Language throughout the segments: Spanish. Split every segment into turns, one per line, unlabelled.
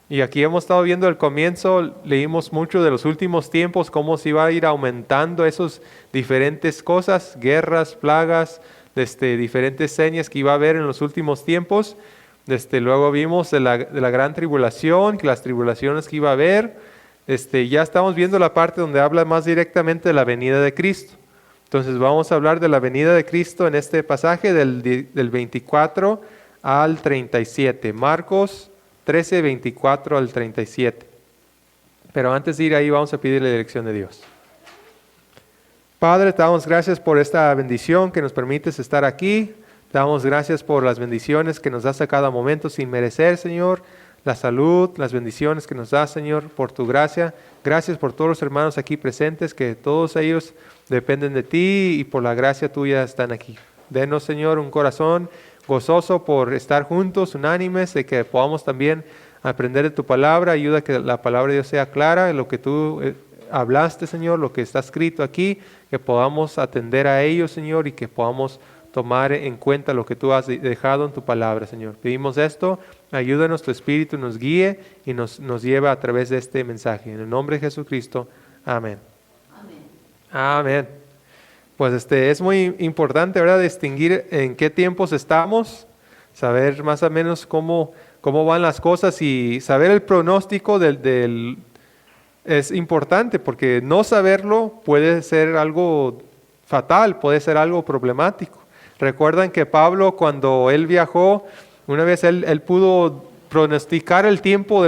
Y aquí hemos estado viendo el comienzo, leímos mucho de los últimos tiempos, cómo se iba a ir aumentando esas diferentes cosas, guerras, plagas, diferentes señas que iba a haber en los últimos tiempos. Luego vimos de la gran tribulación, que las tribulaciones que iba a haber. Ya estamos viendo la parte donde habla más directamente de la venida de Cristo. Entonces vamos a hablar de la venida de Cristo en este pasaje del 24 al 37. Marcos 13, 24 al 37. Pero antes de ir ahí vamos a pedir la dirección de Dios. Padre, te damos gracias por esta bendición que nos permites estar aquí. Te damos gracias por las bendiciones que nos das a cada momento sin merecer, Señor. La salud, las bendiciones que nos das, Señor, por tu gracia. Gracias por todos los hermanos aquí presentes, que todos ellos dependen de ti y por la gracia tuya están aquí. Denos, Señor, un corazón gozoso por estar juntos, unánimes, de que podamos también aprender de tu palabra. Ayuda a que la palabra de Dios sea clara, en lo que tú hablaste, Señor, lo que está escrito aquí, que podamos atender a ello, Señor, y que podamos tomar en cuenta lo que tú has dejado en tu palabra, Señor. Pedimos esto, ayúdanos, tu Espíritu nos guíe y nos lleva a través de este mensaje. En el nombre de Jesucristo, amén. Amén. Pues es muy importante, ¿verdad?, distinguir en qué tiempos estamos, saber más o menos cómo van las cosas y saber el pronóstico es importante, porque no saberlo puede ser algo fatal, puede ser algo problemático. Recuerdan que Pablo, cuando él viajó, una vez él pudo pronosticar el tiempo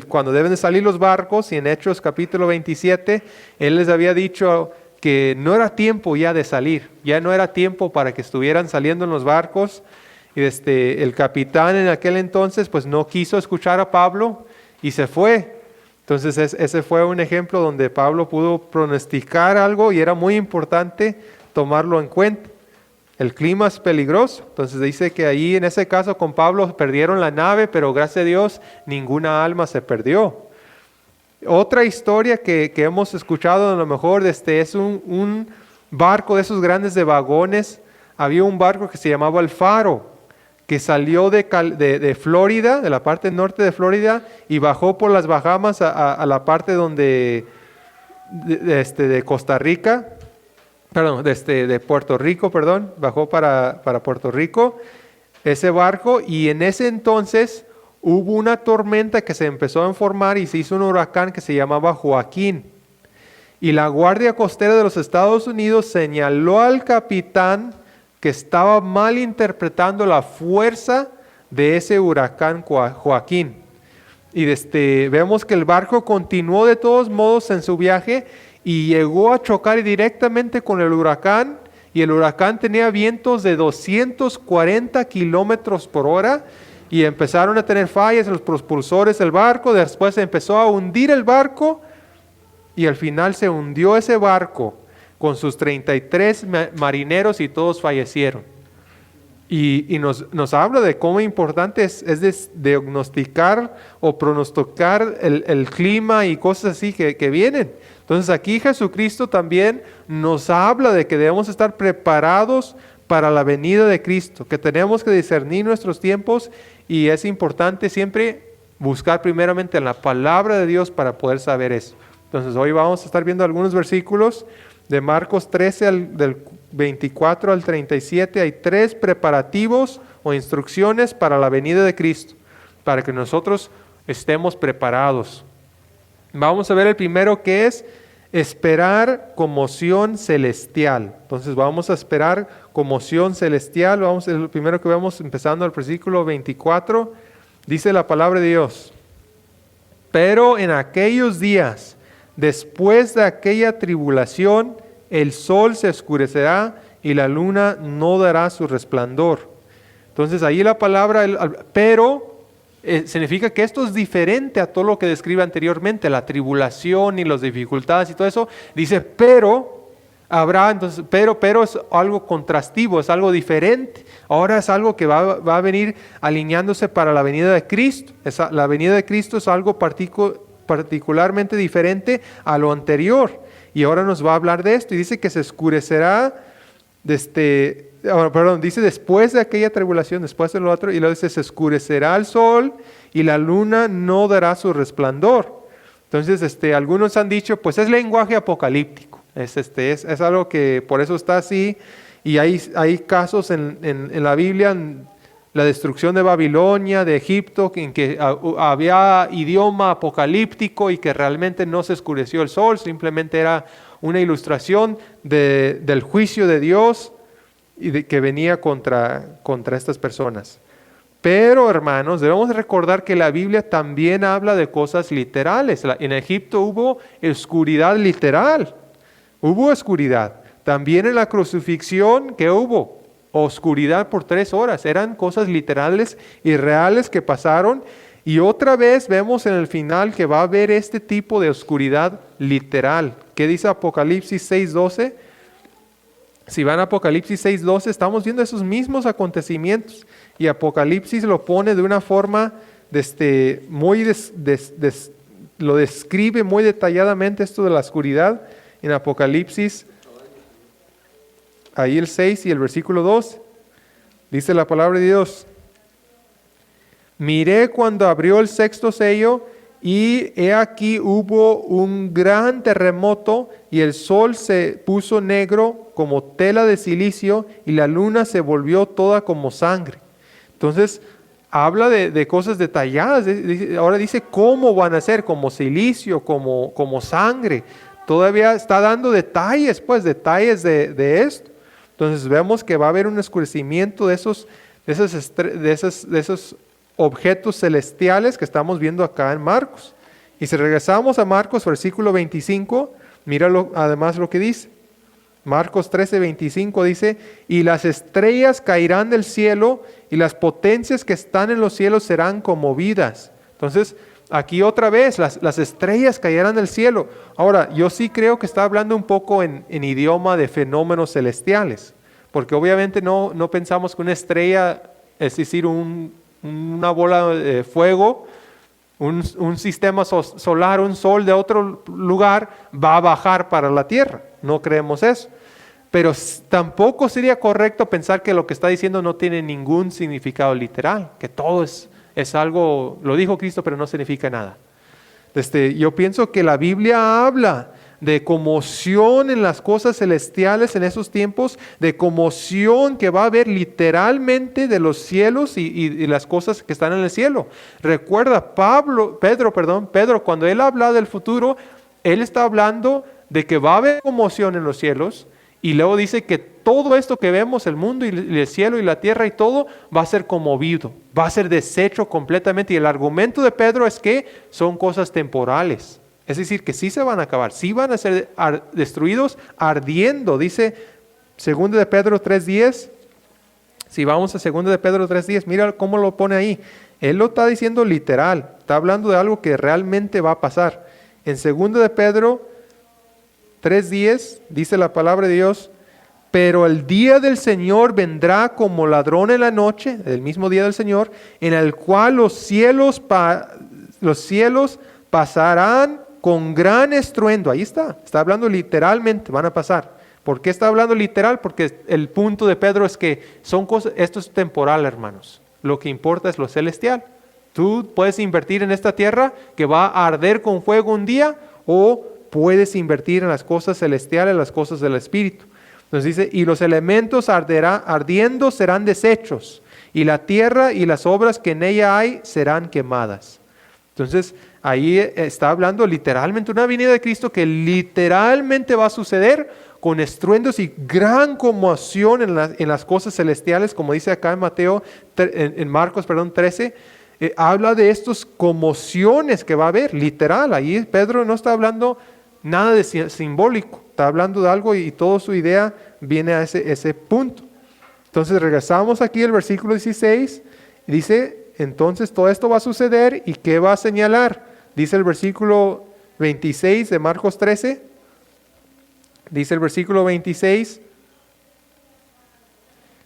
cuando deben de salir los barcos, y en Hechos capítulo 27, él les había dicho que no era tiempo ya de salir, ya no era tiempo para que estuvieran saliendo en los barcos. Y el capitán en aquel entonces pues no quiso escuchar a Pablo y se fue. Entonces ese fue un ejemplo donde Pablo pudo pronosticar algo y era muy importante tomarlo en cuenta. El clima es peligroso, entonces dice que ahí en ese caso con Pablo perdieron la nave, pero gracias a Dios ninguna alma se perdió. Otra historia que hemos escuchado a lo mejor es un barco de esos grandes de vagones. Había un barco que se llamaba el Faro, que salió de Florida, de la parte norte de Florida, y bajó por las Bahamas a la parte de Costa Rica, perdón, de Puerto Rico, perdón, bajó para Puerto Rico ese barco, y en ese entonces hubo una tormenta que se empezó a formar y se hizo un huracán que se llamaba Joaquín. Y la Guardia Costera de los Estados Unidos señaló al capitán que estaba mal interpretando la fuerza de ese huracán Joaquín. Y vemos que el barco continuó de todos modos en su viaje y llegó a chocar directamente con el huracán. Y el huracán tenía vientos de 240 kilómetros por hora. Y empezaron a tener fallas en los propulsores del barco. Después se empezó a hundir el barco. Y al final se hundió ese barco con sus 33 marineros y todos fallecieron. Y nos habla de cómo importante es diagnosticar o pronosticar el clima y cosas así que vienen. Entonces aquí Jesucristo también nos habla de que debemos estar preparados para la venida de Cristo, que tenemos que discernir nuestros tiempos, y es importante siempre buscar primeramente en la palabra de Dios para poder saber eso. Entonces hoy vamos a estar viendo algunos versículos de Marcos 13 del 24 al 37. Hay 3 preparativos o instrucciones para la venida de Cristo, para que nosotros estemos preparados. Vamos a ver el primero, que es esperar conmoción celestial. Entonces vamos a esperar conmoción celestial. El primero que vemos, empezando el versículo 24, dice la palabra de Dios: pero en aquellos días, después de aquella tribulación, el sol se oscurecerá y la luna no dará su resplandor. Entonces ahí la palabra pero significa que esto es diferente a todo lo que describe anteriormente, la tribulación y las dificultades y todo eso. Dice pero habrá, entonces pero es algo contrastivo, es algo diferente. Ahora es algo que va a venir alineándose para la venida de Cristo. La venida de Cristo es algo particularmente diferente a lo anterior, y ahora nos va a hablar de esto. Y dice que se oscurecerá dice después de aquella tribulación, después de lo otro, y luego dice, se oscurecerá el sol y la luna no dará su resplandor. Entonces, algunos han dicho, pues es lenguaje apocalíptico, es algo que por eso está así, y hay casos en la Biblia, en la destrucción de Babilonia, de Egipto, en que había idioma apocalíptico y que realmente no se oscureció el sol, simplemente era una ilustración del juicio de Dios y que venía contra estas personas. Pero, hermanos, debemos recordar que la Biblia también habla de cosas literales. En Egipto hubo oscuridad literal. Hubo oscuridad. También en la crucifixión, ¿qué hubo? Oscuridad por 3 horas. Eran cosas literales y reales que pasaron. Y otra vez vemos en el final que va a haber este tipo de oscuridad literal. ¿Qué dice Apocalipsis 6:12? Si van a Apocalipsis 6:12, estamos viendo esos mismos acontecimientos. Y Apocalipsis lo pone de una forma, lo describe muy detalladamente esto de la oscuridad. En Apocalipsis, ahí el 6 y el versículo 2, dice la palabra de Dios. Miré cuando abrió el 6º sello, y he aquí hubo un gran terremoto, y el sol se puso negro como tela de silicio, y la luna se volvió toda como sangre. Entonces, habla de cosas detalladas. Ahora dice cómo van a ser, como silicio, como sangre. Todavía está dando detalles de esto. Entonces, vemos que va a haber un oscurecimiento de esos objetos celestiales que estamos viendo acá en Marcos. Y si regresamos a Marcos, versículo 25, míralo además lo que dice. Marcos 13:25 dice, y las estrellas caerán del cielo, y las potencias que están en los cielos serán conmovidas. Entonces, aquí otra vez, las estrellas caerán del cielo. Ahora, yo sí creo que está hablando un poco en idioma de fenómenos celestiales, porque obviamente no pensamos que una estrella, es decir, una bola de fuego, un sistema solar, un sol de otro lugar, va a bajar para la tierra. No creemos eso. Pero tampoco sería correcto pensar que lo que está diciendo no tiene ningún significado literal, que todo es algo, lo dijo Cristo, pero no significa nada. Yo pienso que la Biblia habla de conmoción en las cosas celestiales en esos tiempos, de conmoción que va a haber literalmente de los cielos y las cosas que están en el cielo. Recuerda, Pedro, cuando él habla del futuro, él está hablando de que va a haber conmoción en los cielos, y luego dice que todo esto que vemos, el mundo y el cielo y la tierra y todo, va a ser conmovido, va a ser deshecho completamente. Y el argumento de Pedro es que son cosas temporales. Es decir, que sí se van a acabar, sí van a ser destruidos ardiendo. Dice 2 de Pedro 3:10. Si vamos a 2 de Pedro 3:10, mira cómo lo pone ahí. Él lo está diciendo literal, está hablando de algo que realmente va a pasar. En 2 de Pedro 3:10 dice la palabra de Dios, pero el día del Señor vendrá como ladrón en la noche, el mismo día del Señor, en el cual los cielos pasarán con gran estruendo. Ahí está hablando literalmente, van a pasar. ¿Por qué está hablando literal? Porque el punto de Pedro es que esto es temporal, hermanos. Lo que importa es lo celestial. Tú puedes invertir en esta tierra que va a arder con fuego un día, o puedes invertir en las cosas celestiales, las cosas del Espíritu. Entonces dice, y los elementos ardiendo serán deshechos, y la tierra y las obras que en ella hay serán quemadas. Entonces, ahí está hablando literalmente una venida de Cristo que literalmente va a suceder con estruendos y gran conmoción en las cosas celestiales, como dice acá en Marcos 13. Habla de estas conmociones que va a haber, literal. Ahí Pedro no está hablando nada de simbólico, está hablando de algo y toda su idea viene a ese punto. Entonces regresamos aquí al versículo 16, y dice, entonces todo esto va a suceder, ¿y qué va a señalar? Dice el versículo 26 de Marcos 13, dice el versículo 26,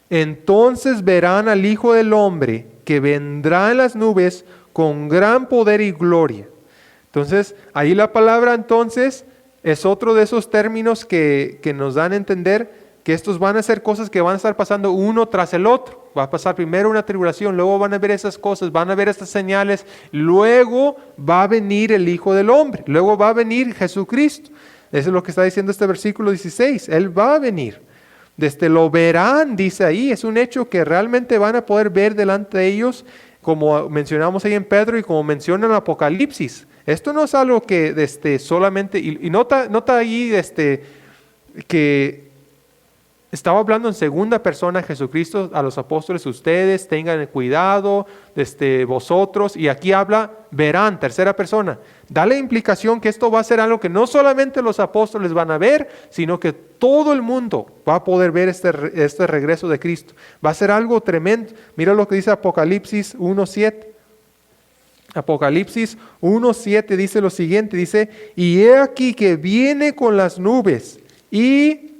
entonces verán al Hijo del Hombre que vendrá en las nubes con gran poder y gloria. Entonces, ahí la palabra entonces es otro de esos términos que nos dan a entender que estos van a ser cosas que van a estar pasando uno tras el otro. Va a pasar primero una tribulación, luego van a ver esas cosas, van a ver estas señales, luego va a venir el Hijo del Hombre, luego va a venir Jesucristo. Eso es lo que está diciendo este versículo 16, Él va a venir. Lo verán, dice ahí, es un hecho que realmente van a poder ver delante de ellos, como mencionamos ahí en Pedro y como menciona en Apocalipsis. Esto no es algo que solamente, y nota ahí que estaba hablando en segunda persona Jesucristo a los apóstoles, ustedes tengan cuidado, vosotros, y aquí habla, verán, tercera persona. Da la implicación que esto va a ser algo que no solamente los apóstoles van a ver, sino que todo el mundo va a poder ver este regreso de Cristo. Va a ser algo tremendo. Mira lo que dice Apocalipsis 1:7. Apocalipsis 1:7 dice lo siguiente, dice, y he aquí que viene con las nubes, y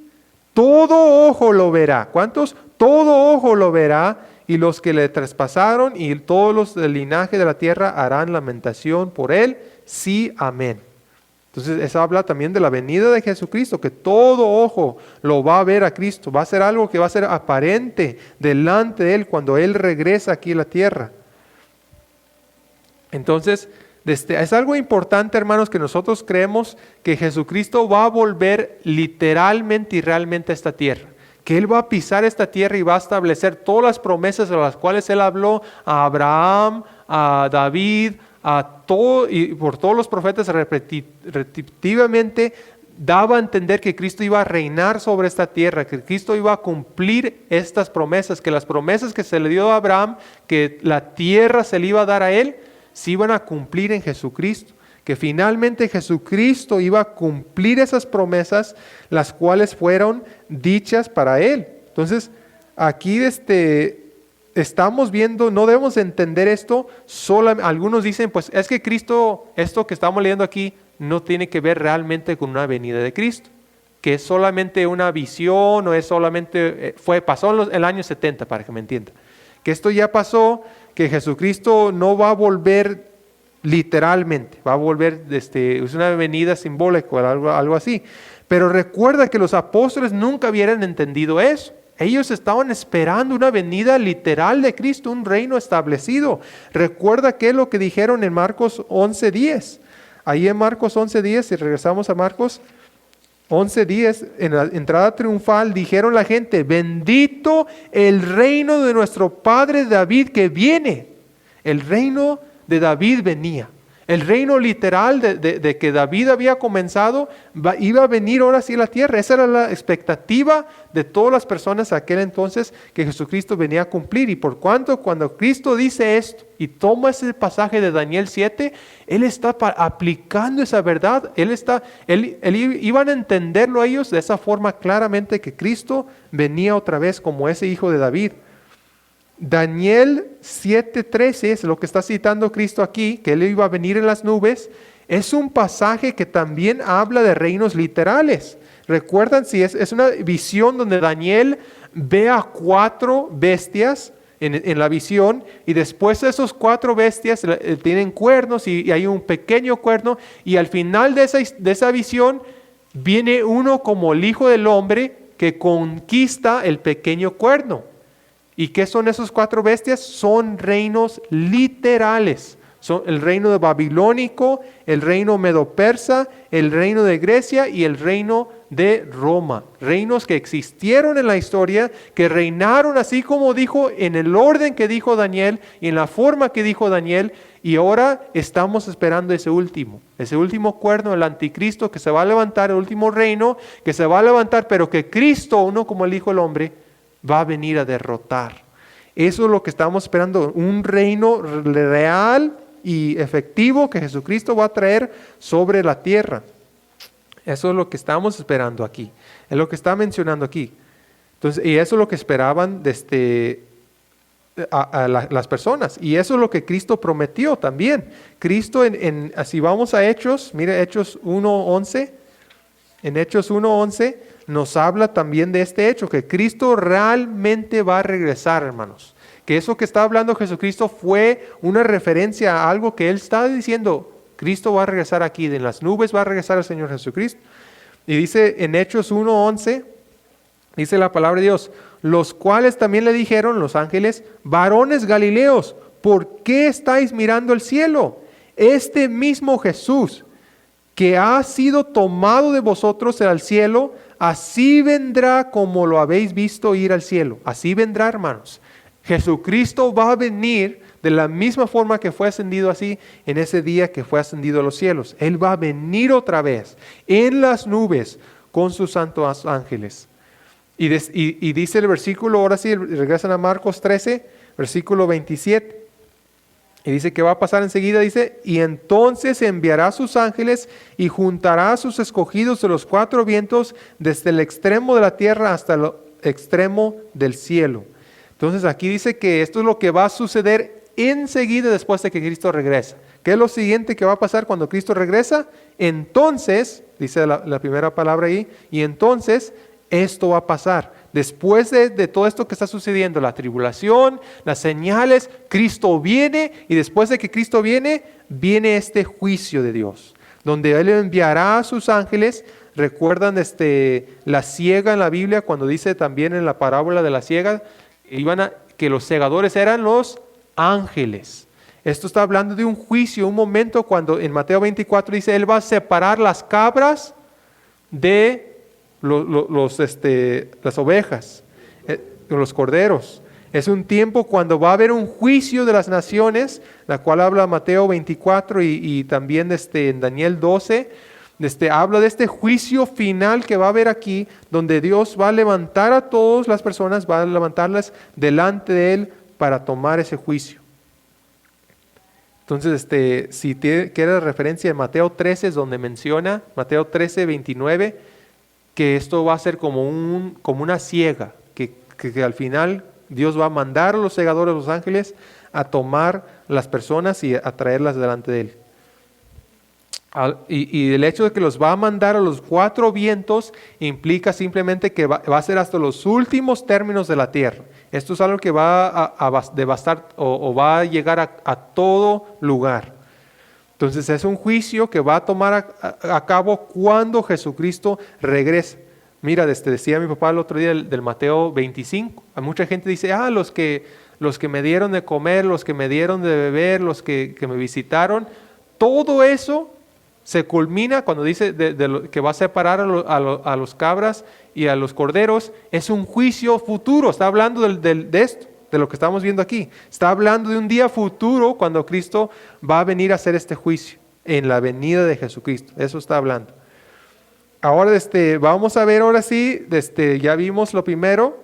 todo ojo lo verá. ¿Cuántos? Todo ojo lo verá, y los que le traspasaron y todos los del linaje de la tierra harán lamentación por él. Sí, amén. Entonces eso habla también de la venida de Jesucristo, que todo ojo lo va a ver a Cristo. Va a ser algo que va a ser aparente delante de Él cuando Él regresa aquí a la tierra. Entonces, es algo importante, hermanos, que nosotros creemos que Jesucristo va a volver literalmente y realmente a esta tierra. Que Él va a pisar esta tierra y va a establecer todas las promesas de las cuales Él habló a Abraham, a David, a todo, y por todos los profetas repetitivamente daba a entender que Cristo iba a reinar sobre esta tierra, que Cristo iba a cumplir estas promesas, que las promesas que se le dio a Abraham, que la tierra se le iba a dar a él, se iban a cumplir en Jesucristo, que finalmente Jesucristo iba a cumplir esas promesas, las cuales fueron dichas para él. Entonces, aquí estamos viendo, no debemos entender esto, algunos dicen, pues es que Cristo, esto que estamos leyendo aquí, no tiene que ver realmente con una venida de Cristo, que es solamente una visión, o es solamente, pasó en el año 70, para que me entienda, que esto ya pasó, que Jesucristo no va a volver literalmente, va a volver, es una venida simbólica o algo así, pero recuerda que los apóstoles nunca hubieran entendido eso. Ellos estaban esperando una venida literal de Cristo, un reino establecido. Recuerda qué es lo que dijeron en Marcos 11:10. Ahí en Marcos 11:10, si regresamos a Marcos 11:10, en la entrada triunfal, dijeron la gente, bendito el reino de nuestro padre David que viene. El reino de David venía. El reino literal de que David había comenzado iba a venir ahora sí a la tierra. Esa era la expectativa de todas las personas aquel entonces que Jesucristo venía a cumplir. Y por cuanto cuando Cristo dice esto y toma ese pasaje de Daniel 7, Él está aplicando esa verdad. Iban a entenderlo ellos de esa forma claramente que Cristo venía otra vez como ese hijo de David. Daniel 7:13 es lo que está citando Cristo aquí, que Él iba a venir en las nubes. Es un pasaje que también habla de reinos literales. Recuerdan, si es una visión donde Daniel ve a 4 bestias en la visión, y después esos 4 bestias tienen cuernos y hay un pequeño cuerno, y al final de esa visión viene uno como el Hijo del Hombre que conquista el pequeño cuerno. ¿Y qué son esos 4 bestias? Son reinos literales. Son el reino de babilónico, el reino medo-persa, el reino de Grecia y el reino de Roma. Reinos que existieron en la historia, que reinaron así como dijo, en el orden que dijo Daniel y en la forma que dijo Daniel. Y ahora estamos esperando ese último cuerno, el anticristo que se va a levantar, el último reino que se va a levantar, pero que Cristo, uno como el Hijo del Hombre, va a venir a derrotar. Eso es lo que estamos esperando, un reino real y efectivo que Jesucristo va a traer sobre la tierra. Eso es lo que estamos esperando aquí, es lo que está mencionando aquí. Entonces, y eso es lo que esperaban las personas, y eso es lo que Cristo prometió también. Cristo, si vamos a Hechos, mire Hechos 1:11, en Hechos 1:11 nos habla también de este hecho, que Cristo realmente va a regresar, hermanos. Que eso que está hablando Jesucristo fue una referencia a algo que Él está diciendo. Cristo va a regresar aquí, en las nubes va a regresar el Señor Jesucristo. Y dice en Hechos 1:11, Dice la palabra de Dios, los cuales también le dijeron los ángeles, varones Galileos, ¿por qué estáis mirando al cielo? Este mismo Jesús que ha sido tomado de vosotros al cielo, así vendrá como lo habéis visto ir al cielo. Así vendrá, hermanos. Jesucristo va a venir de la misma forma que fue ascendido así en ese día que fue ascendido a los cielos. Él va a venir otra vez en las nubes con sus santos ángeles. Y dice el versículo, ahora sí, regresan a Marcos 13, versículo 27. Y dice que va a pasar enseguida, dice, y entonces enviará a sus ángeles y juntará a sus escogidos de los cuatro vientos desde el extremo de la tierra hasta el extremo del cielo. Entonces aquí dice que esto es lo que va a suceder enseguida después de que Cristo regresa. ¿Qué es lo siguiente que va a pasar cuando Cristo regresa? Entonces, dice la primera palabra ahí, y entonces esto va a pasar. Después de todo esto que está sucediendo, la tribulación, las señales, Cristo viene, y después de que Cristo viene este juicio de Dios, donde Él enviará a sus ángeles. ¿Recuerdan la siega en la Biblia, cuando dice también en la parábola de la siega, que los segadores eran los ángeles? Esto está hablando de un juicio, un momento cuando en Mateo 24 dice, Él va a separar las cabras de las ovejas, los corderos. Es un tiempo cuando va a haber un juicio de las naciones, la cual habla Mateo 24 y también en Daniel 12. Habla de este juicio final que va a haber aquí, donde Dios va a levantar a todas las personas, va a levantarlas delante de Él para tomar ese juicio. Entonces, si quieres referencia en Mateo 13, es donde menciona, Mateo 13, 29, que esto va a ser como una siega, que al final Dios va a mandar a los segadores, los ángeles, a tomar las personas y a traerlas delante de Él. Y el hecho de que los va a mandar a los cuatro vientos implica simplemente que va a ser hasta los últimos términos de la tierra. Esto es algo que va a devastar o va a llegar a todo lugar. Entonces es un juicio que va a tomar a cabo cuando Jesucristo regrese. Mira, decía mi papá el otro día del Mateo 25. A mucha gente dice, los que me dieron de comer, los que me dieron de beber, los que me visitaron, todo eso se culmina cuando dice que va a separar a los cabras y a los corderos. Es un juicio futuro. Está hablando de esto, de lo que estamos viendo aquí. Está hablando de un día futuro cuando Cristo va a venir a hacer este juicio en la venida de Jesucristo. Eso está hablando. Ahora vamos a ver ahora sí, ya vimos lo primero,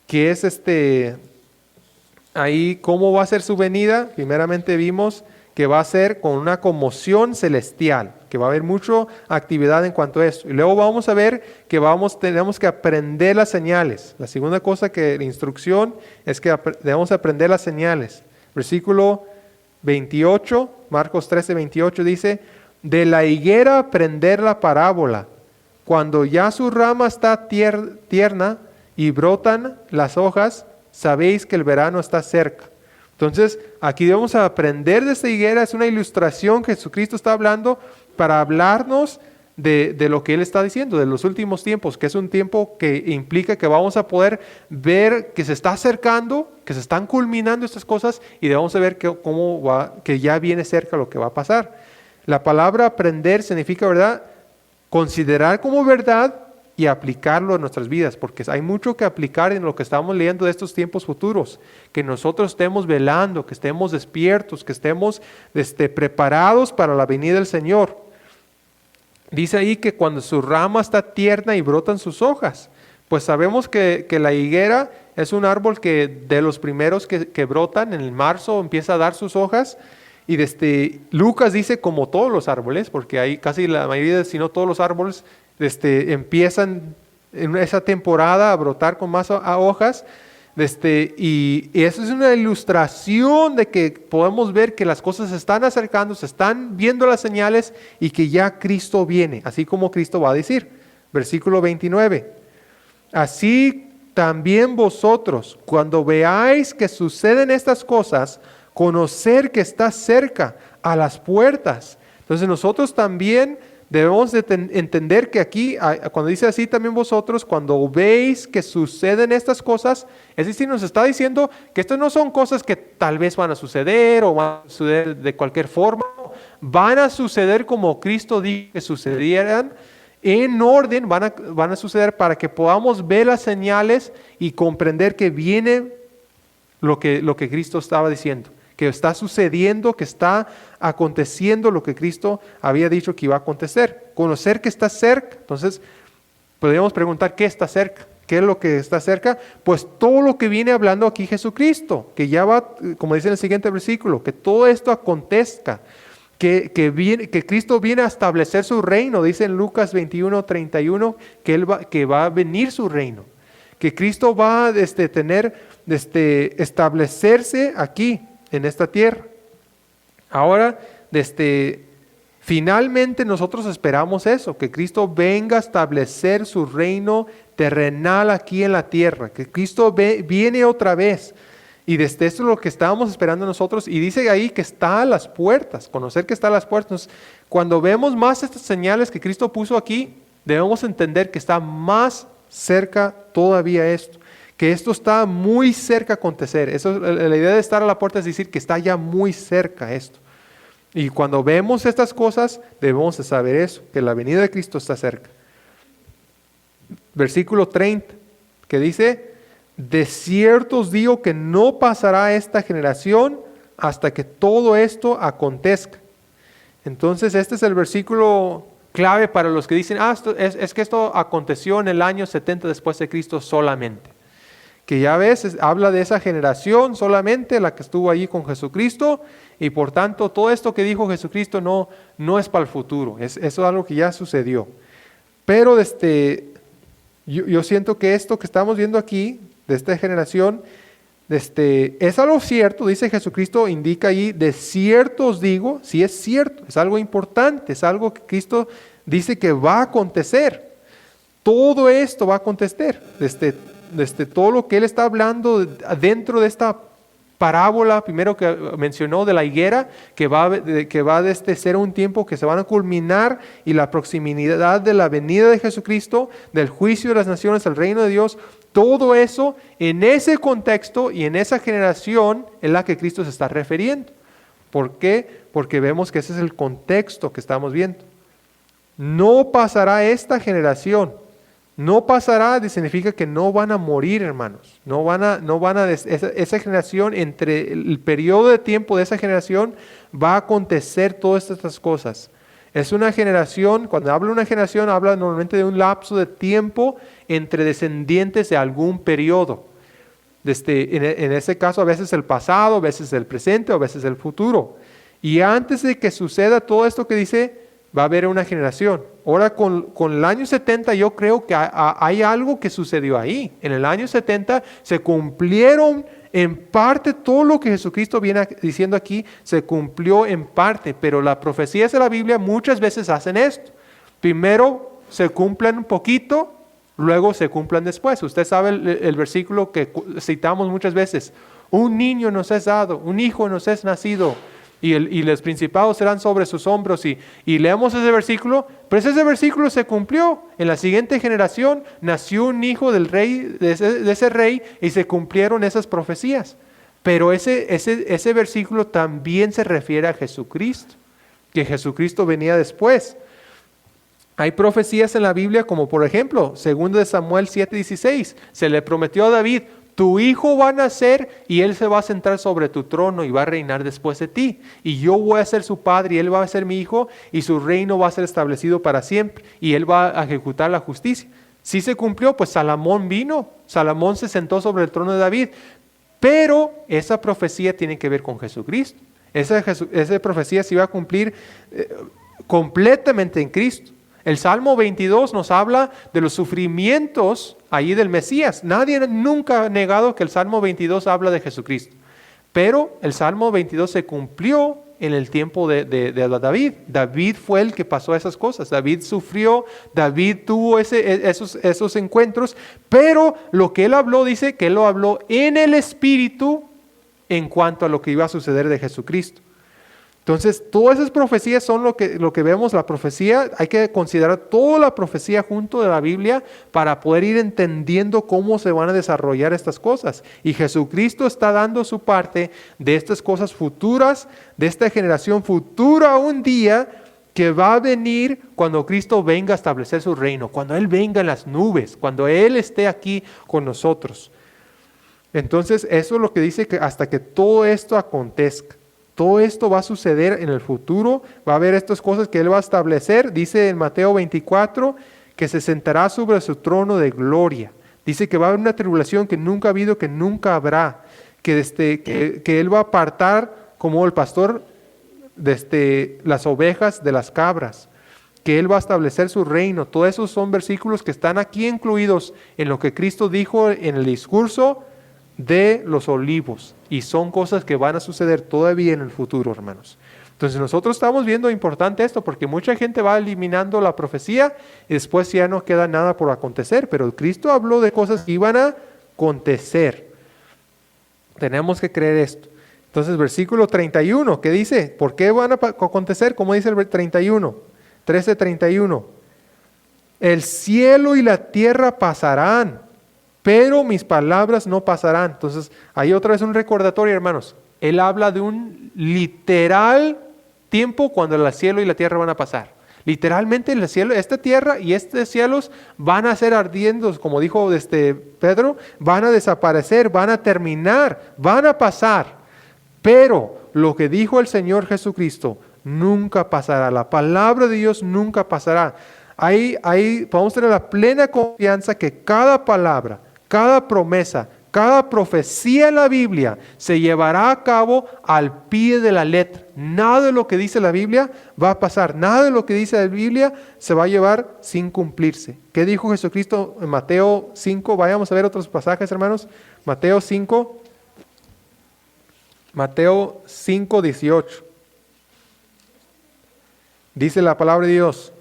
que es ahí cómo va a ser su venida. Primeramente vimos que va a ser con una conmoción celestial, que va a haber mucha actividad en cuanto a esto. Y luego vamos a ver que tenemos que aprender las señales. La segunda cosa la instrucción es que debemos aprender las señales. Versículo 28, Marcos 13, 28 dice, de la higuera aprender la parábola. Cuando ya su rama está tierna y brotan las hojas, sabéis que el verano está cerca. Entonces, aquí debemos aprender de esta higuera. Es una ilustración que Jesucristo está hablando para hablarnos de lo que Él está diciendo, de los últimos tiempos, que es un tiempo que implica que vamos a poder ver que se está acercando, que se están culminando estas cosas y debemos ver que ya viene cerca lo que va a pasar. La palabra aprender significa, ¿verdad?, considerar como verdad y aplicarlo en nuestras vidas, porque hay mucho que aplicar en lo que estamos leyendo de estos tiempos futuros, que nosotros estemos velando, que estemos despiertos, que estemos preparados para la venida del Señor. Dice ahí que cuando su rama está tierna y brotan sus hojas, pues sabemos que la higuera es un árbol que de los primeros que brotan, en el marzo empieza a dar sus hojas. Y Lucas dice como todos los árboles, porque hay casi la mayoría, si no todos los árboles, empiezan en esa temporada a brotar con más hojas. Y eso es una ilustración de que podemos ver que las cosas se están acercando, se están viendo las señales y que ya Cristo viene, así como Cristo va a decir. Versículo 29. Así también vosotros, cuando veáis que suceden estas cosas, conocer que está cerca, a las puertas. Entonces nosotros también debemos de entender que aquí, cuando dice así también vosotros, cuando veis que suceden estas cosas, es decir, nos está diciendo que estas no son cosas que tal vez van a suceder o van a suceder de cualquier forma, van a suceder como Cristo dijo que sucedieran, en orden, van a suceder para que podamos ver las señales y comprender que viene lo que Cristo estaba diciendo, que está sucediendo, que está aconteciendo lo que Cristo había dicho que iba a acontecer. Conocer que está cerca. Entonces, podríamos preguntar, ¿qué está cerca? ¿Qué es lo que está cerca? Pues todo lo que viene hablando aquí Jesucristo, que ya va, como dice en el siguiente versículo, que todo esto acontezca, que Cristo viene a establecer su reino. Dice en Lucas 21:31 que va a venir su reino, que Cristo va a establecerse aquí en esta tierra. Ahora, finalmente nosotros esperamos eso, que Cristo venga a establecer su reino terrenal aquí en la tierra, que Cristo viene otra vez. Y esto es lo que estábamos esperando nosotros. Y dice ahí que está a las puertas, conocer que está a las puertas. Entonces, cuando vemos más estas señales que Cristo puso aquí, debemos entender que está más cerca todavía esto, que esto está muy cerca a acontecer. La idea de estar a la puerta es decir que está ya muy cerca esto. Y cuando vemos estas cosas, debemos de saber eso, que la venida de Cristo está cerca. Versículo 30, que dice: de cierto os digo que no pasará esta generación hasta que todo esto acontezca. Entonces este es el versículo clave para los que dicen, es que esto aconteció en el año 70 después de Cristo solamente. Que ya ves, habla de esa generación solamente, la que estuvo allí con Jesucristo, y por tanto todo esto que dijo Jesucristo no es para el futuro, eso es algo que ya sucedió. Pero yo siento que esto que estamos viendo aquí, de esta generación, es algo cierto. Dice Jesucristo, indica ahí, de cierto os digo, sí es cierto, es algo importante, es algo que Cristo dice que va a acontecer. Todo esto va a acontecer, todo lo que Él está hablando dentro de esta parábola, primero que mencionó de la higuera, que va a ser un tiempo que se van a culminar, y la proximidad de la venida de Jesucristo, del juicio de las naciones, al reino de Dios. Todo eso en ese contexto y en esa generación es la que Cristo se está refiriendo. ¿Por qué? Porque vemos que ese es el contexto que estamos viendo. No pasará esta generación. No pasará significa que no van a morir, hermanos. Esa generación, entre el periodo de tiempo de esa generación, va a acontecer todas estas cosas. Es una generación, cuando habla una generación, habla normalmente de un lapso de tiempo entre descendientes de algún periodo. En ese caso, a veces el pasado, a veces el presente, o a veces el futuro. Y antes de que suceda todo esto que dice, va a haber una generación. Ahora, con el año 70, yo creo que hay algo que sucedió ahí. En el año 70 se cumplieron en parte todo lo que Jesucristo viene diciendo aquí, se cumplió en parte, pero las profecías de la Biblia muchas veces hacen esto. Primero se cumplen un poquito, luego se cumplen después. Usted sabe el versículo que citamos muchas veces: un niño nos es dado, un hijo nos es nacido, y los principados serán sobre sus hombros, y leemos ese versículo, pero ese versículo se cumplió. En la siguiente generación nació un hijo del rey, de ese rey, y se cumplieron esas profecías. Pero ese versículo también se refiere a Jesucristo, que Jesucristo venía después. Hay profecías en la Biblia, como por ejemplo, 2 Samuel 7:16, se le prometió a David: tu hijo va a nacer y él se va a sentar sobre tu trono y va a reinar después de ti. Y yo voy a ser su padre y él va a ser mi hijo, y su reino va a ser establecido para siempre, y él va a ejecutar la justicia. Sí se cumplió, pues Salomón vino, Salomón se sentó sobre el trono de David. Pero esa profecía tiene que ver con Jesucristo. Esa profecía se iba a cumplir completamente en Cristo. El Salmo 22 nos habla de los sufrimientos allí del Mesías. Nadie nunca ha negado que el Salmo 22 habla de Jesucristo. Pero el Salmo 22 se cumplió en el tiempo de David. David fue el que pasó esas cosas. David sufrió, David tuvo esos encuentros. Pero lo que él habló, dice que él lo habló en el Espíritu en cuanto a lo que iba a suceder de Jesucristo. Entonces, todas esas profecías son lo que vemos, la profecía. Hay que considerar toda la profecía junto de la Biblia para poder ir entendiendo cómo se van a desarrollar estas cosas. Y Jesucristo está dando su parte de estas cosas futuras, de esta generación futura un día que va a venir cuando Cristo venga a establecer su reino, cuando Él venga en las nubes, cuando Él esté aquí con nosotros. Entonces, eso es lo que dice, que hasta que todo esto acontezca. Todo esto va a suceder en el futuro, va a haber estas cosas que Él va a establecer. Dice en Mateo 24 que se sentará sobre su trono de gloria. Dice que va a haber una tribulación que nunca ha habido, que nunca habrá. Que Él va a apartar como el pastor las ovejas de las cabras. Que Él va a establecer su reino. Todos esos son versículos que están aquí incluidos en lo que Cristo dijo en el discurso de los olivos, y son cosas que van a suceder todavía en el futuro, hermanos. Entonces nosotros estamos viendo importante esto, porque mucha gente va eliminando la profecía y después ya no queda nada por acontecer, pero Cristo habló de cosas que iban a acontecer. Tenemos que creer esto. Entonces versículo 31, ¿qué dice? ¿Por qué van a acontecer? Como dice el 31, 13:31. El cielo y la tierra pasarán, pero mis palabras no pasarán. Entonces, ahí otra vez un recordatorio, hermanos. Él habla de un literal tiempo cuando el cielo y la tierra van a pasar. Literalmente el cielo, esta tierra y estos cielos van a ser ardiendo, como dijo Pedro, van a desaparecer, van a terminar, van a pasar. Pero lo que dijo el Señor Jesucristo nunca pasará. La palabra de Dios nunca pasará. Ahí podemos tener la plena confianza que cada palabra, cada promesa, cada profecía en la Biblia se llevará a cabo al pie de la letra. Nada de lo que dice la Biblia va a pasar. Nada de lo que dice la Biblia se va a llevar sin cumplirse. ¿Qué dijo Jesucristo en Mateo 5? Vayamos a ver otros pasajes, hermanos. Mateo 5. Mateo 5:18. Dice la palabra de Dios: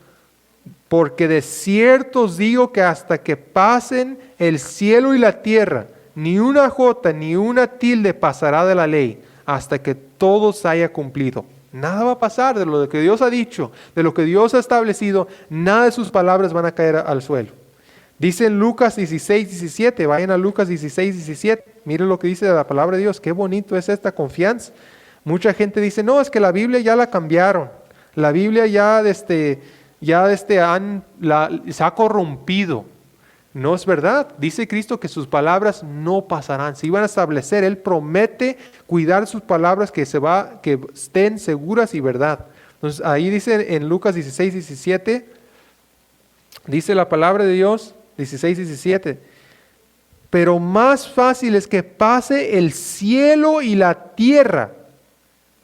porque de cierto os digo que hasta que pasen el cielo y la tierra, ni una jota ni una tilde pasará de la ley, hasta que todo se haya cumplido. Nada va a pasar de lo que Dios ha dicho, de lo que Dios ha establecido. Nada de sus palabras van a caer al suelo. Dice en Lucas 16:17, vayan a Lucas 16:17. Miren lo que dice la palabra de Dios. Qué bonito es esta confianza. Mucha gente dice, no, es que la Biblia ya la cambiaron. La Biblia se ha corrompido. No es verdad. Dice Cristo que sus palabras no pasarán. Se iban a establecer. Él promete cuidar sus palabras, que estén seguras y verdad. Entonces ahí dice en Lucas 16:17, dice la palabra de Dios, 16:17, pero más fácil es que pase el cielo y la tierra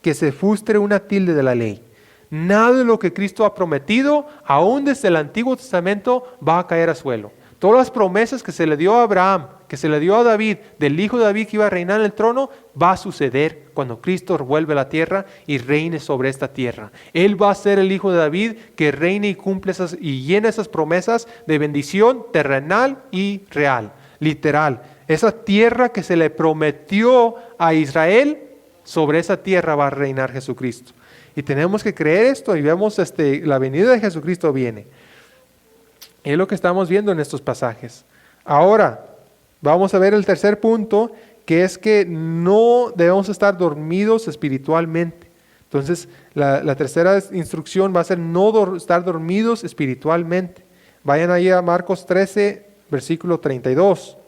que se frustre una tilde de la ley. Nada de lo que Cristo ha prometido, aún desde el Antiguo Testamento, va a caer al suelo. Todas las promesas que se le dio a Abraham, que se le dio a David, del hijo de David que iba a reinar en el trono, va a suceder cuando Cristo vuelve a la tierra y reine sobre esta tierra. Él va a ser el hijo de David que reine y cumple y llena esas promesas de bendición terrenal y real, literal. Esa tierra que se le prometió a Israel, sobre esa tierra va a reinar Jesucristo. Y tenemos que creer esto, y vemos la venida de Jesucristo viene. Es lo que estamos viendo en estos pasajes. Ahora, vamos a ver el tercer punto, que es que no debemos estar dormidos espiritualmente. Entonces, la tercera instrucción va a ser no estar dormidos espiritualmente. Vayan ahí a Marcos 13, versículo 32.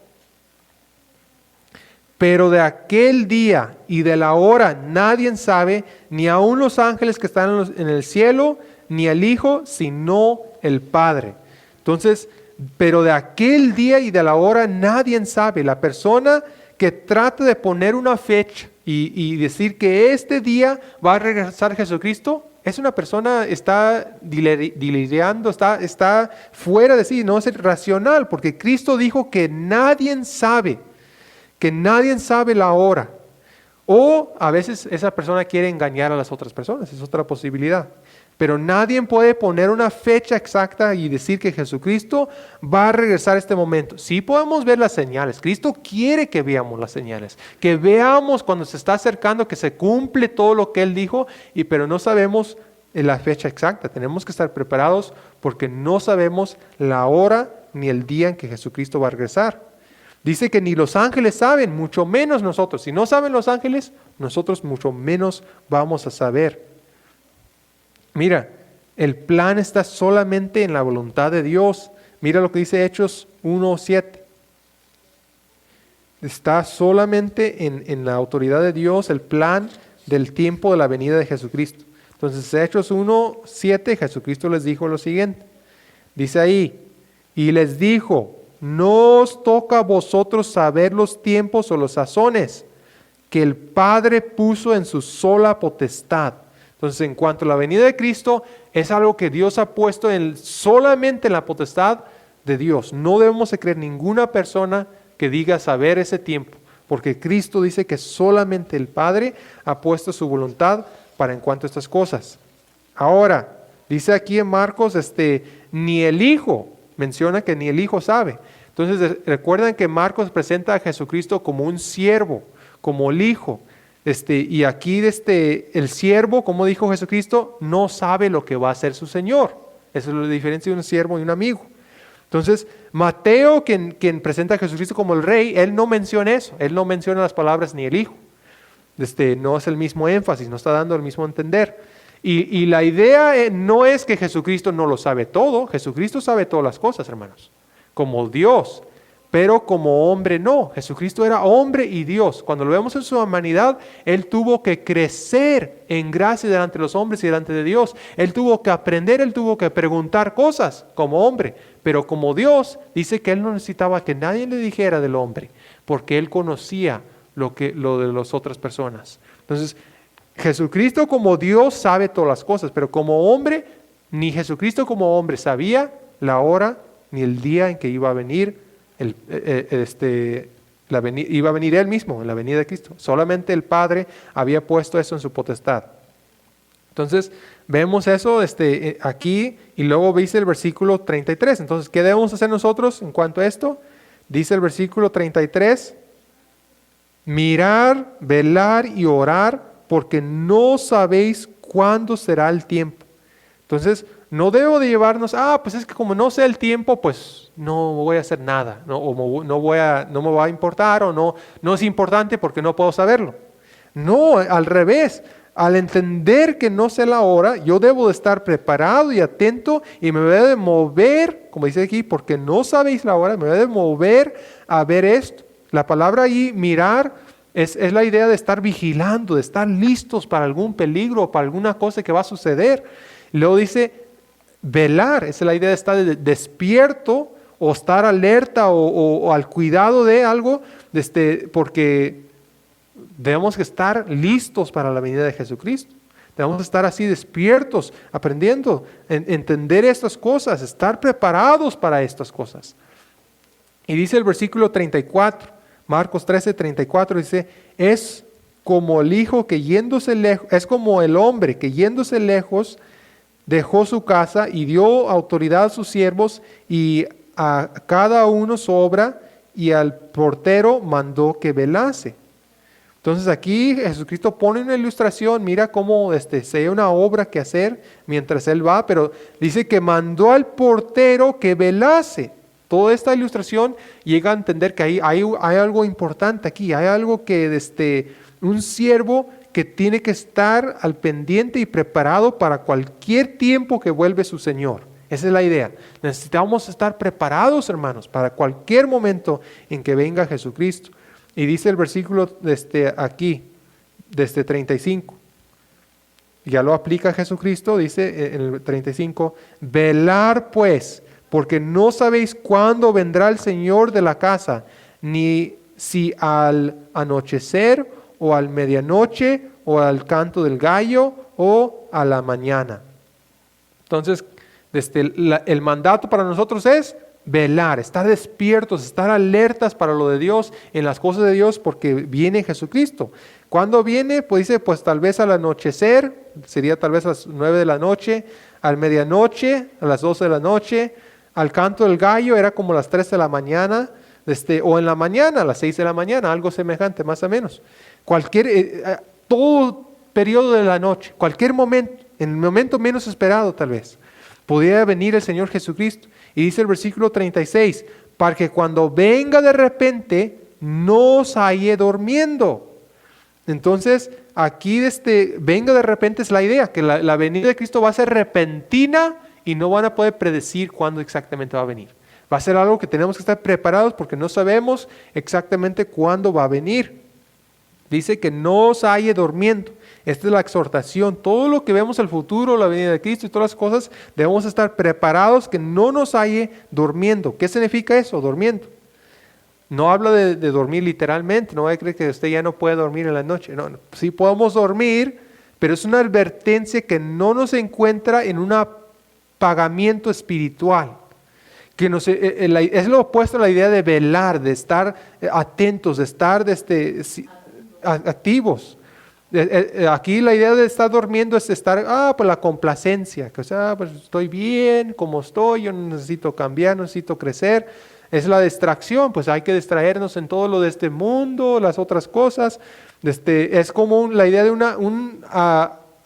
Pero de aquel día y de la hora nadie sabe, ni aun los ángeles que están en el cielo, ni el Hijo, sino el Padre. Entonces, pero de aquel día y de la hora nadie sabe. La persona que trata de poner una fecha y decir que este día va a regresar Jesucristo, es una persona, está delirando, está fuera de sí, no es racional, porque Cristo dijo que nadie sabe la hora. O a veces esa persona quiere engañar a las otras personas, es otra posibilidad. Pero nadie puede poner una fecha exacta y decir que Jesucristo va a regresar a este momento. Sí podemos ver las señales. Cristo quiere que veamos las señales, que veamos cuando se está acercando, que se cumple todo lo que Él dijo, pero no sabemos la fecha exacta. Tenemos que estar preparados porque no sabemos la hora ni el día en que Jesucristo va a regresar. Dice que ni los ángeles saben, mucho menos nosotros. Si no saben los ángeles, nosotros mucho menos vamos a saber. Mira, el plan está solamente en la voluntad de Dios. Mira lo que dice Hechos 1:7. Está solamente en la autoridad de Dios el plan del tiempo de la venida de Jesucristo. Entonces, Hechos 1:7, Jesucristo les dijo lo siguiente. Dice ahí, y les dijo, no os toca a vosotros saber los tiempos o los sazones que el Padre puso en su sola potestad. Entonces, en cuanto a la venida de Cristo, es algo que Dios ha puesto solamente en la potestad de Dios. No debemos de creer ninguna persona que diga saber ese tiempo, porque Cristo dice que solamente el Padre ha puesto su voluntad para en cuanto a estas cosas. Ahora, dice aquí en Marcos, ni el Hijo, menciona que ni el Hijo sabe. Entonces, recuerdan que Marcos presenta a Jesucristo como un siervo, como el Hijo. Y aquí el siervo, como dijo Jesucristo, no sabe lo que va a hacer su Señor. Esa es la diferencia de un siervo y un amigo. Entonces, Mateo, quien presenta a Jesucristo como el Rey, él no menciona eso. Él no menciona las palabras ni el Hijo. No es el mismo énfasis, no está dando el mismo entender. Y la idea no es que Jesucristo no lo sabe todo. Jesucristo sabe todas las cosas, hermanos, como Dios. Pero como hombre no, Jesucristo era hombre y Dios. Cuando lo vemos en su humanidad, Él tuvo que crecer en gracia delante de los hombres y delante de Dios. Él tuvo que aprender, Él tuvo que preguntar cosas como hombre. Pero como Dios, dice que Él no necesitaba que nadie le dijera del hombre, porque Él conocía lo de las otras personas. Entonces, Jesucristo como Dios sabe todas las cosas, pero como hombre, ni Jesucristo como hombre sabía la hora ni el día en que iba a venir iba a venir Él mismo en la venida de Cristo. Solamente el Padre había puesto eso en su potestad. Entonces, vemos eso aquí y luego dice el versículo 33. Entonces, ¿qué debemos hacer nosotros en cuanto a esto? Dice el versículo 33, mirar, velar y orar, porque no sabéis cuándo será el tiempo. Entonces, no debo de llevarnos, pues es que como no sé el tiempo, pues no voy a hacer nada, no me va a importar, o no es importante porque no puedo saberlo. No, al revés, al entender que no sé la hora, yo debo de estar preparado y atento y me voy a de mover, como dice aquí, porque no sabéis la hora, me voy a de mover a ver esto. La palabra ahí, mirar, es la idea de estar vigilando, de estar listos para algún peligro, para alguna cosa que va a suceder. Luego dice, velar, esa es la idea de estar despierto o estar alerta o al cuidado de algo, porque debemos que estar listos para la venida de Jesucristo. Debemos estar así despiertos, aprendiendo, entender estas cosas, estar preparados para estas cosas. Y dice el versículo 34, Marcos 13:34, dice, es como el hijo que yéndose lejos, es como el hombre que yéndose lejos dejó su casa y dio autoridad a sus siervos y a cada uno su obra, y al portero mandó que velase. Entonces aquí Jesucristo pone una ilustración, mira cómo se una obra que hacer mientras Él va, pero dice que mandó al portero que velase. Toda esta ilustración llega a entender que hay algo importante aquí, hay algo que un siervo que tiene que estar al pendiente y preparado para cualquier tiempo que vuelve su Señor. Esa es la idea. Necesitamos estar preparados, hermanos, para cualquier momento en que venga Jesucristo. Y dice el versículo aquí, 35. Ya lo aplica Jesucristo, dice en el 35, velar pues, porque no sabéis cuándo vendrá el Señor de la casa, ni si al anochecer o al medianoche o al canto del gallo o a la mañana. Entonces, el mandato para nosotros es velar, estar despiertos, estar alertas para lo de Dios, en las cosas de Dios, porque viene Jesucristo. ¿Cuándo viene? Pues dice, pues tal vez al anochecer, sería tal vez a las 9 de la noche, al medianoche, a las 12 de la noche, al canto del gallo, era como las 3 de la mañana, o en la mañana, a las 6 de la mañana, algo semejante, más o menos. Todo periodo de la noche, cualquier momento, en el momento menos esperado tal vez, podría venir el Señor Jesucristo. Y dice el versículo 36, para que cuando venga de repente, no os halle durmiendo. Entonces, aquí venga de repente es la idea, que la venida de Cristo va a ser repentina y no van a poder predecir cuándo exactamente va a venir. Va a ser algo que tenemos que estar preparados porque no sabemos exactamente cuándo va a venir. Dice que no os halle durmiendo. Esta es la exhortación. Todo lo que vemos al futuro, la venida de Cristo y todas las cosas, debemos estar preparados que no nos halle durmiendo. ¿Qué significa eso? Durmiendo. No habla de dormir literalmente, no vaya a creer que usted ya no puede dormir en la noche. No, sí podemos dormir, pero es una advertencia que no nos encuentra en un apagamiento espiritual. Es lo opuesto a la idea de velar, de estar atentos, de estar activos. Aquí la idea de estar durmiendo es estar, por la complacencia, que pues estoy bien, como estoy, yo no necesito cambiar, no necesito crecer. Es la distracción, pues hay que distraernos en todo lo de este mundo, las otras cosas. Es como la idea de un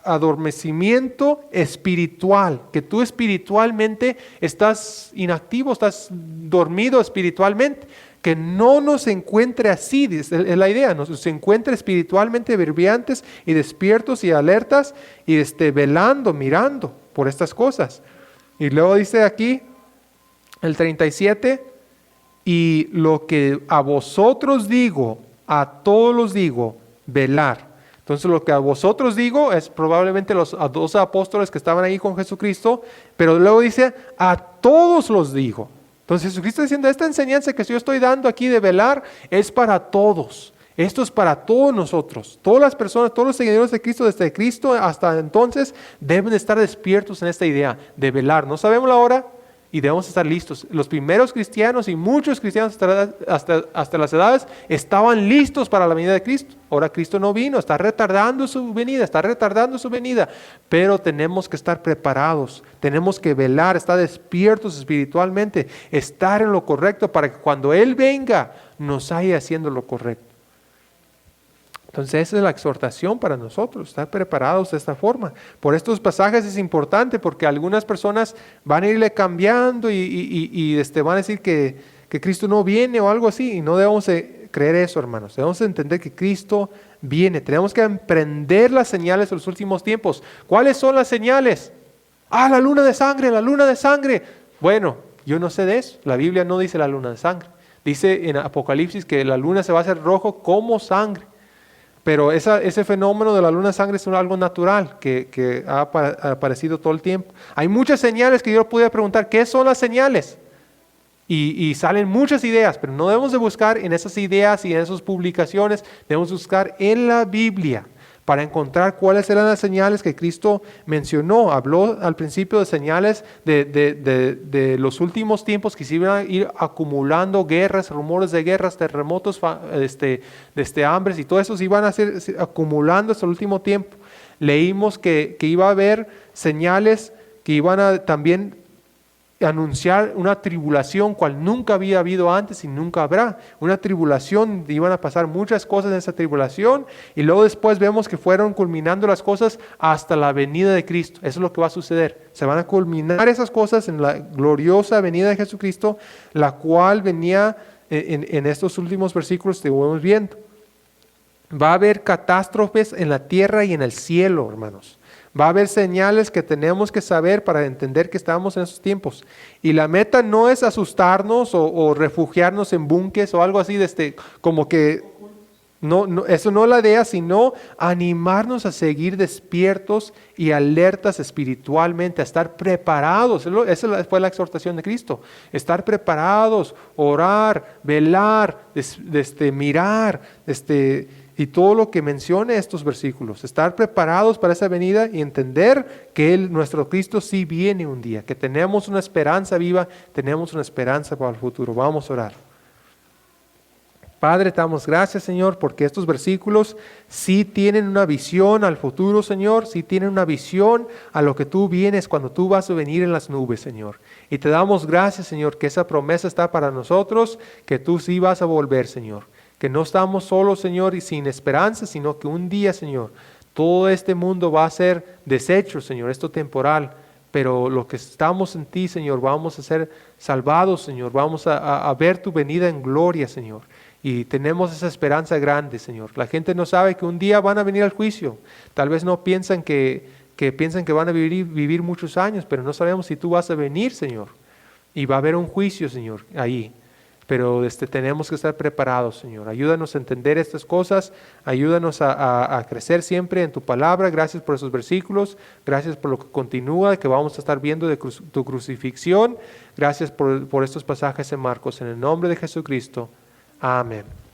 adormecimiento espiritual, que tú espiritualmente estás inactivo, estás dormido espiritualmente, que no nos encuentre así, es la idea, nos encuentre espiritualmente vivientes y despiertos y alertas y velando, mirando por estas cosas. Y luego dice aquí, el 37, y lo que a vosotros digo, a todos los digo, velar. Entonces lo que a vosotros digo es probablemente a 12 apóstoles que estaban ahí con Jesucristo, pero luego dice, a todos los digo. Entonces Jesucristo está diciendo, esta enseñanza que yo estoy dando aquí de velar es para todos. Esto es para todos nosotros. Todas las personas, todos los seguidores de Cristo, desde Cristo hasta entonces, deben estar despiertos en esta idea de velar. No sabemos la hora y debemos estar listos. Los primeros cristianos y muchos cristianos hasta las edades estaban listos para la venida de Cristo. Ahora Cristo no vino, está retardando su venida, pero tenemos que estar preparados, tenemos que velar, estar despiertos espiritualmente, estar en lo correcto para que cuando Él venga nos haya haciendo lo correcto. Entonces esa es la exhortación para nosotros, estar preparados de esta forma. Por estos pasajes es importante porque algunas personas van a irle cambiando y van a decir que Cristo no viene o algo así, y no debemos creer eso, hermanos. Debemos entender que Cristo viene. Tenemos que emprender las señales de los últimos tiempos. ¿Cuáles son las señales? La luna de sangre. Bueno, yo no sé de eso. La Biblia no dice la luna de sangre. Dice en Apocalipsis que la luna se va a hacer rojo como sangre. Pero ese fenómeno de la luna de sangre es algo natural que ha aparecido todo el tiempo. Hay muchas señales que yo pudiera preguntar, ¿qué son las señales? Y salen muchas ideas, pero no debemos de buscar en esas ideas y en esas publicaciones, debemos buscar en la Biblia para encontrar cuáles eran las señales que Cristo mencionó. Habló al principio de señales de los últimos tiempos que se iban a ir acumulando guerras, rumores de guerras, terremotos, hambres y todo eso se iban a ir acumulando hasta el último tiempo. Leímos que iba a haber señales que iban a también anunciar una tribulación cual nunca había habido antes y nunca habrá. Una tribulación, iban a pasar muchas cosas en esa tribulación y luego después vemos que fueron culminando las cosas hasta la venida de Cristo. Eso es lo que va a suceder. Se van a culminar esas cosas en la gloriosa venida de Jesucristo, la cual venía en estos últimos versículos que vamos viendo. Va a haber catástrofes en la tierra y en el cielo, hermanos. Va a haber señales que tenemos que saber para entender que estamos en esos tiempos. Y la meta no es asustarnos o refugiarnos en búnkeres o algo así, como que eso no es la idea, sino animarnos a seguir despiertos y alertas espiritualmente, a estar preparados. Esa fue la exhortación de Cristo. Estar preparados, orar, velar, mirar, y todo lo que menciona estos versículos. Estar preparados para esa venida y entender que nuestro Cristo sí viene un día, que tenemos una esperanza viva, tenemos una esperanza para el futuro. Vamos a orar. Padre, te damos gracias, Señor, porque estos versículos sí tienen una visión al futuro, Señor, sí tienen una visión a lo que tú vienes cuando tú vas a venir en las nubes, Señor. Y te damos gracias, Señor, que esa promesa está para nosotros, que tú sí vas a volver, Señor. Que no estamos solos, Señor, y sin esperanza, sino que un día, Señor, todo este mundo va a ser deshecho, Señor, esto temporal. Pero los que estamos en ti, Señor, vamos a ser salvados, Señor. Vamos a ver tu venida en gloria, Señor. Y tenemos esa esperanza grande, Señor. La gente no sabe que un día van a venir al juicio. Tal vez no piensan que piensan que van a vivir muchos años, pero no sabemos si tú vas a venir, Señor. Y va a haber un juicio, Señor, ahí. Pero tenemos que estar preparados, Señor. Ayúdanos a entender estas cosas. Ayúdanos a crecer siempre en tu palabra. Gracias por esos versículos. Gracias por lo que continúa, que vamos a estar viendo de tu crucifixión. Gracias por estos pasajes en Marcos. En el nombre de Jesucristo. Amén.